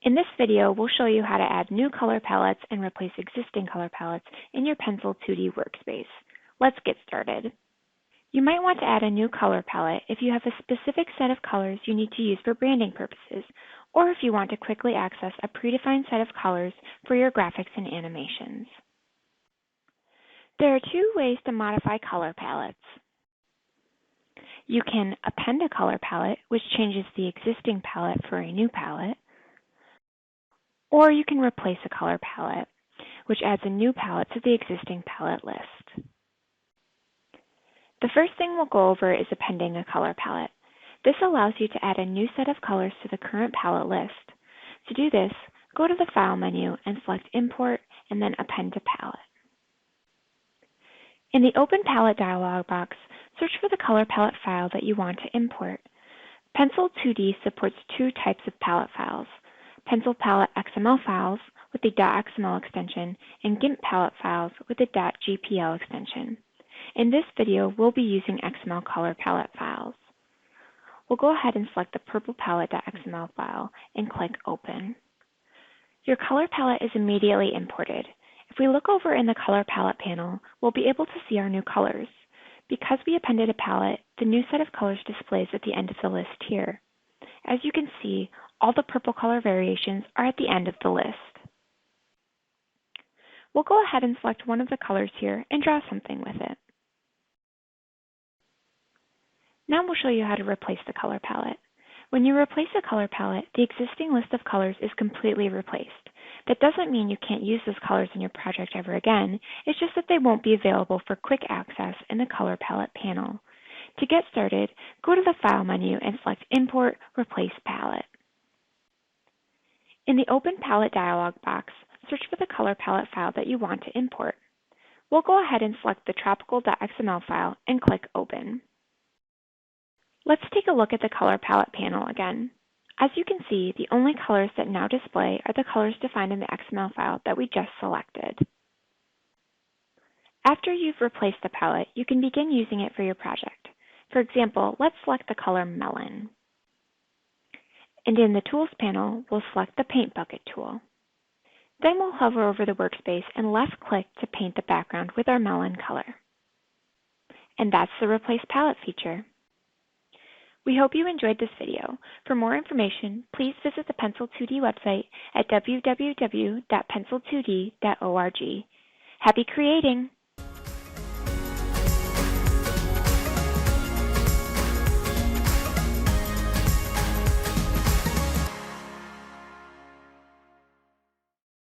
In this video, we'll show you how to add new color palettes and replace existing color palettes in your Pencil 2D workspace. Let's get started. You might want to add a new color palette if you have a specific set of colors you need to use for branding purposes, or if you want to quickly access a predefined set of colors for your graphics and animations. There are two ways to modify color palettes. You can append a color palette, which changes the existing palette for a new palette, or you can replace a color palette, which adds a new palette to the existing palette list. The first thing we'll go over is appending a color palette. This allows you to add a new set of colors to the current palette list. To do this, go to the File menu and select Import and then Append to Palette. In the Open Palette dialog box, search for the color palette file that you want to import. Pencil 2D supports two types of palette files: Pencil Palette XML files with the .xml extension and GIMP palette files with the .gpl extension. In this video, we'll be using XML color palette files. We'll go ahead and select the purple palette.xml file and click Open. Your color palette is immediately imported. If we look over in the color palette panel, we'll be able to see our new colors. Because we appended a palette, the new set of colors displays at the end of the list here. As you can see, all the purple color variations are at the end of the list. We'll go ahead and select one of the colors here and draw something with it. Now we'll show you how to replace the color palette. When you replace a color palette, the existing list of colors is completely replaced. That doesn't mean you can't use those colors in your project ever again, it's just that they won't be available for quick access in the color palette panel. To get started, go to the File menu and select Import, Replace Palette. In the Open Palette dialog box, search for the color palette file that you want to import. We'll go ahead and select the tropical.xml file and click Open. Let's take a look at the color palette panel again. As you can see, the only colors that now display are the colors defined in the XML file that we just selected. After you've replaced the palette, you can begin using it for your project. For example, let's select the color Melon. And in the Tools panel, we'll select the Paint Bucket tool. Then we'll hover over the workspace and left-click to paint the background with our melon color. And that's the Replace Palette feature. We hope you enjoyed this video. For more information, please visit the Pencil 2D website at www.pencil2d.org. Happy creating!